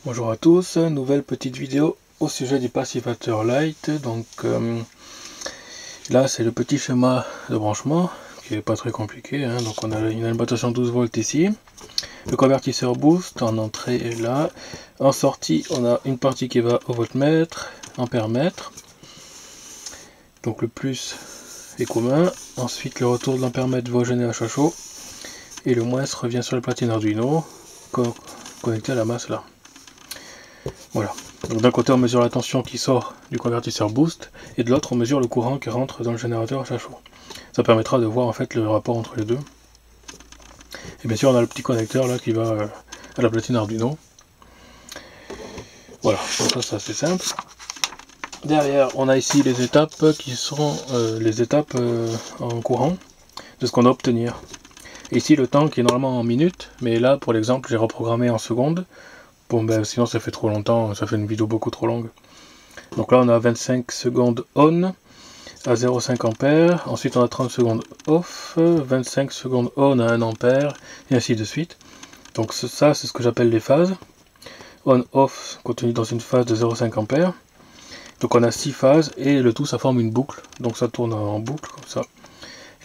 Bonjour à tous, nouvelle petite vidéo au sujet du pacivateur light. Donc là c'est le petit schéma de branchement qui est pas très compliqué, hein. Donc on a une alimentation 12 volts ici, le convertisseur boost en entrée est là, en sortie on a une partie qui va au voltmètre, ampère-mètre, donc le plus est commun, ensuite le retour de l'ampère-mètre va au GNH à chaud et le moins revient sur la platine Arduino connecté à la masse là. Voilà, donc d'un côté on mesure la tension qui sort du convertisseur boost et de l'autre on mesure le courant qui rentre dans le générateur à chaud. Ça permettra de voir en fait le rapport entre les deux. Et bien sûr on a le petit connecteur là qui va à la platine Arduino. Voilà, donc ça c'est assez simple. Derrière on a ici les étapes qui sont les étapes en courant de ce qu'on doit obtenir. Et ici le temps qui est normalement en minutes, mais là pour l'exemple j'ai reprogrammé en secondes. Bon ben sinon ça fait trop longtemps, ça fait une vidéo beaucoup trop longue. Donc là on a 25 secondes on à 0,5 ampère, ensuite on a 30 secondes off, 25 secondes on à 1 ampère, et ainsi de suite. Donc ça c'est ce que j'appelle les phases. On-off contenu dans une phase de 0,5 ampère. Donc on a 6 phases et le tout ça forme une boucle, donc ça tourne en boucle comme ça.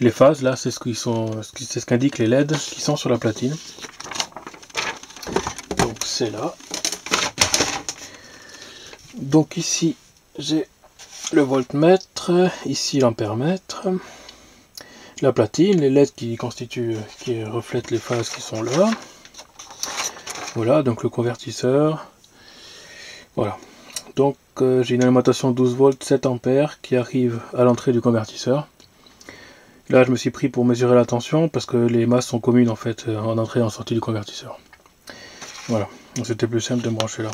Et les phases là c'est ce qu'indiquent les LED qui sont sur la platine. Donc c'est là. Donc ici j'ai le voltmètre, ici l'ampère-mètre, la platine, les LED qui reflètent les phases qui sont là. Voilà, donc le convertisseur. Voilà. Donc j'ai une alimentation 12 volts 7 ampères qui arrive à l'entrée du convertisseur. Là je me suis pris pour mesurer la tension parce que les masses sont communes en fait en entrée et en sortie du convertisseur. Voilà, c'était plus simple de me brancher là.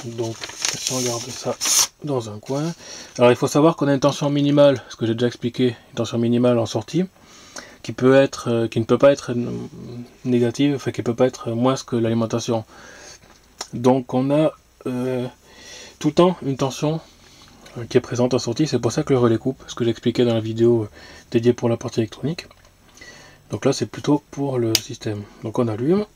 Donc si on regarde ça dans un coin, alors il faut savoir qu'on a une tension minimale, ce que j'ai déjà expliqué, une tension minimale en sortie, qui ne peut pas être négative, enfin qui ne peut pas être moins que l'alimentation. Donc on a tout le temps une tension qui est présente en sortie, c'est pour ça que le relais coupe, ce que j'expliquais dans la vidéo dédiée pour la partie électronique. Donc là c'est plutôt pour le système. Donc on allume.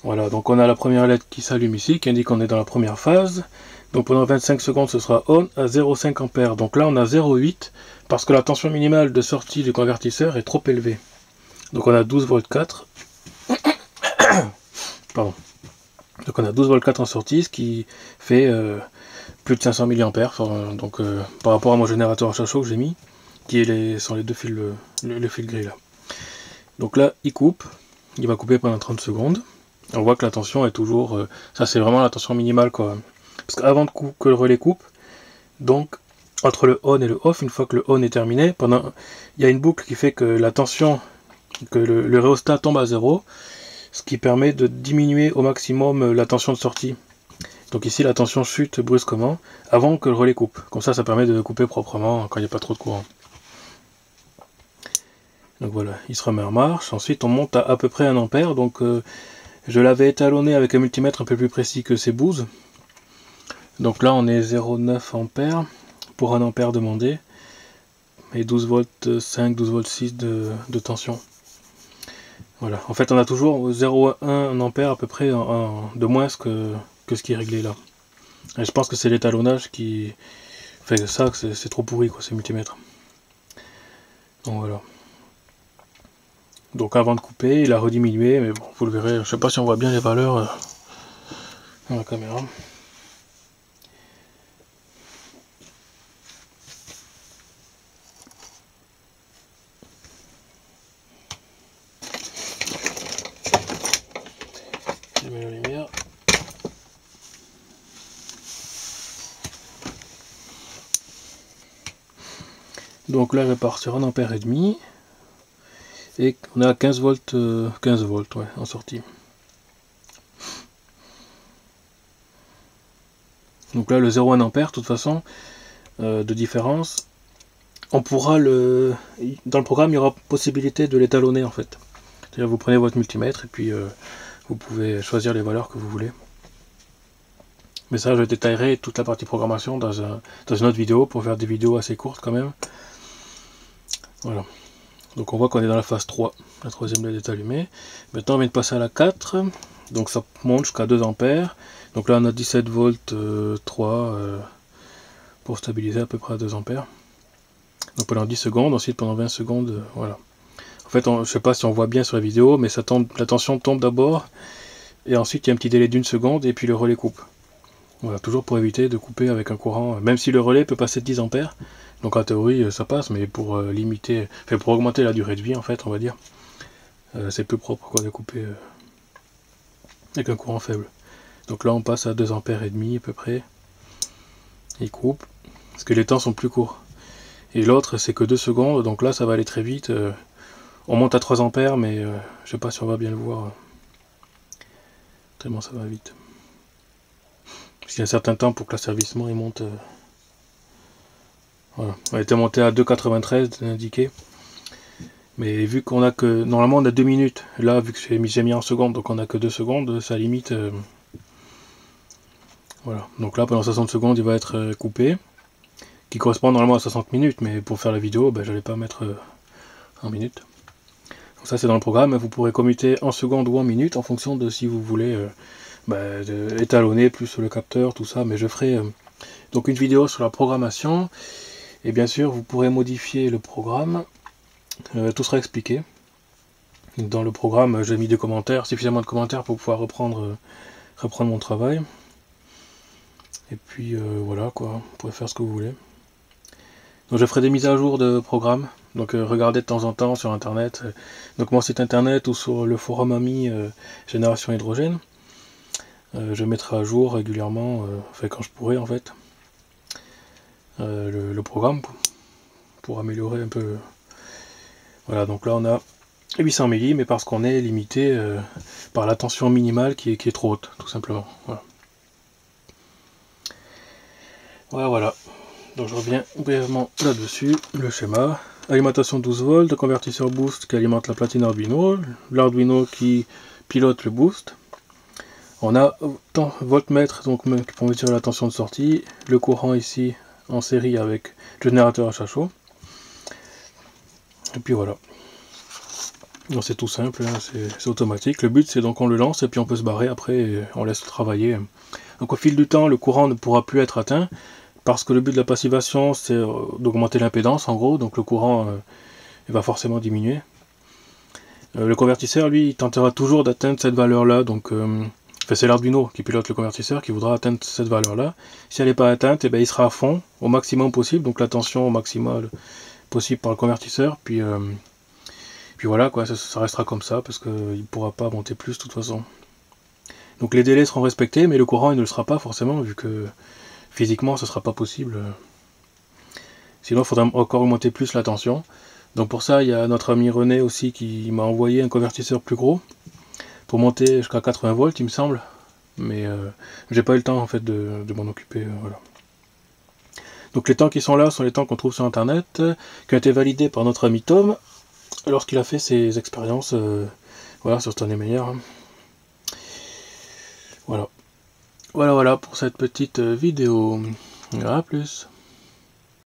Voilà, donc on a la première LED qui s'allume ici, qui indique qu'on est dans la première phase. Donc pendant 25 secondes, ce sera on à 0,5 ampères. Donc là, on a 0,8 parce que la tension minimale de sortie du convertisseur est trop élevée. Donc on a 12 volts 4. Pardon. Donc on a 12 volts 4 en sortie, ce qui fait plus de 500 mA. Donc par rapport à mon générateur à chaud que j'ai mis, qui sont les deux fils, le fil gris là. Donc là, il coupe. Il va couper pendant 30 secondes. On voit que la tension est toujours... ça c'est vraiment la tension minimale quoi. Parce qu'avant que le relais coupe, donc entre le on et le off, une fois que le on est terminé, il y a une boucle qui fait que la tension, que le rhéostat tombe à 0, ce qui permet de diminuer au maximum la tension de sortie. Donc ici la tension chute brusquement avant que le relais coupe. Comme ça permet de couper proprement quand il n'y a pas trop de courant. Donc voilà, il se remet en marche. Ensuite on monte à peu près 1 ampère. Donc je l'avais étalonné avec un multimètre un peu plus précis que ces bouses. Donc là on est 0,9 ampères pour 1 ampère demandé. Et 12 volts 5, 12 volts 6 de tension. Voilà, en fait on a toujours 0,1 ampère à peu près de moins que ce qui est réglé là. Et je pense que c'est l'étalonnage qui fait ça, que c'est trop pourri quoi, ces multimètres. Donc voilà. Donc avant de couper, il a rediminué, mais bon, vous le verrez, je sais pas si on voit bien les valeurs dans la caméra. Je mets la lumière. Donc là, je pars sur 1 ampère et demi. Et on est à 15 volts, ouais, en sortie. Donc là, le 0,1 ampère, de toute façon, de différence, on pourra dans le programme, il y aura possibilité de l'étalonner en fait. C'est-à-dire, vous prenez votre multimètre et puis vous pouvez choisir les valeurs que vous voulez. Mais ça, je détaillerai toute la partie programmation dans une autre vidéo pour faire des vidéos assez courtes quand même. Voilà. Donc on voit qu'on est dans la phase 3, la troisième LED est allumée. Maintenant on vient de passer à la 4, donc ça monte jusqu'à 2 ampères. Donc là on a 17 volts 3 pour stabiliser à peu près à 2 ampères. Donc pendant 10 secondes, ensuite pendant 20 secondes, voilà. En fait, je ne sais pas si on voit bien sur la vidéo, mais ça tombe, la tension tombe d'abord, et ensuite il y a un petit délai d'1 seconde, et puis le relais coupe. Voilà, toujours pour éviter de couper avec un courant, même si le relais peut passer de 10 ampères, donc en théorie ça passe, mais pour limiter, enfin pour augmenter la durée de vie en fait, on va dire, c'est plus propre quoi, de couper avec un courant faible. Donc là on passe à 2 ampères et demi à peu près, il coupe, parce que les temps sont plus courts. Et l'autre c'est que 2 secondes, donc là ça va aller très vite. On monte à 3 ampères, mais je sais pas si on va bien le voir. Tellement ça va vite. Parce qu'il y a un certain temps pour que l'asservissement il monte. Voilà. On a été monté à 2,93 indiqué. Mais vu qu'on a que. Normalement on a 2 minutes. Là, vu que j'ai mis en secondes, donc on a que 2 secondes, ça limite. Voilà. Donc là, pendant 60 secondes, il va être coupé. Qui correspond normalement à 60 minutes, mais pour faire la vidéo, ben, j'allais pas mettre en minutes. Donc ça c'est dans le programme, vous pourrez commuter en secondes ou en minutes en fonction de si vous voulez étalonner plus le capteur, tout ça, mais je ferai donc une vidéo sur la programmation, et bien sûr vous pourrez modifier le programme, tout sera expliqué. Dans le programme j'ai mis des commentaires, suffisamment de commentaires pour pouvoir reprendre mon travail, et puis voilà quoi, vous pourrez faire ce que vous voulez. Donc je ferai des mises à jour de programme, donc regardez de temps en temps sur internet, donc mon site internet ou sur le forum ami Génération Hydrogène. Je mettrai à jour régulièrement, enfin quand je pourrai en fait, le programme pour améliorer un peu. Voilà, donc là on a 800 milli, mais parce qu'on est limité par la tension minimale qui est trop haute, tout simplement. Voilà. Donc je reviens brièvement là-dessus, le schéma. Alimentation 12 volts, convertisseur boost qui alimente la platine Arduino, l'Arduino qui pilote le boost. On a voltmètre donc pour mesurer la tension de sortie, le courant ici en série avec le générateur à chaud. Et puis voilà. Donc c'est tout simple, hein, c'est automatique. Le but c'est donc on le lance et puis on peut se barrer après et on laisse travailler. Donc au fil du temps le courant ne pourra plus être atteint. Parce que le but de la passivation, c'est d'augmenter l'impédance, en gros, donc le courant il va forcément diminuer. Le convertisseur, lui, il tentera toujours d'atteindre cette valeur-là, donc c'est l'Arduino qui pilote le convertisseur qui voudra atteindre cette valeur-là. Si elle n'est pas atteinte, il sera à fond, au maximum possible, donc la tension au maximum possible par le convertisseur, puis voilà, quoi, ça restera comme ça, parce qu'il ne pourra pas monter plus de toute façon. Donc les délais seront respectés, mais le courant il ne le sera pas forcément, vu que physiquement ce sera pas possible, sinon il faudra encore augmenter plus la tension. Donc pour ça il y a notre ami René aussi qui m'a envoyé un convertisseur plus gros pour monter jusqu'à 80 volts il me semble, mais j'ai pas eu le temps en fait de m'en occuper. Voilà. Donc les temps qui sont là sont les temps qu'on trouve sur internet, qui ont été validés par notre ami Tom lorsqu'il a fait ses expériences voilà, sur Stone&Meyer. Voilà pour cette petite vidéo. À plus.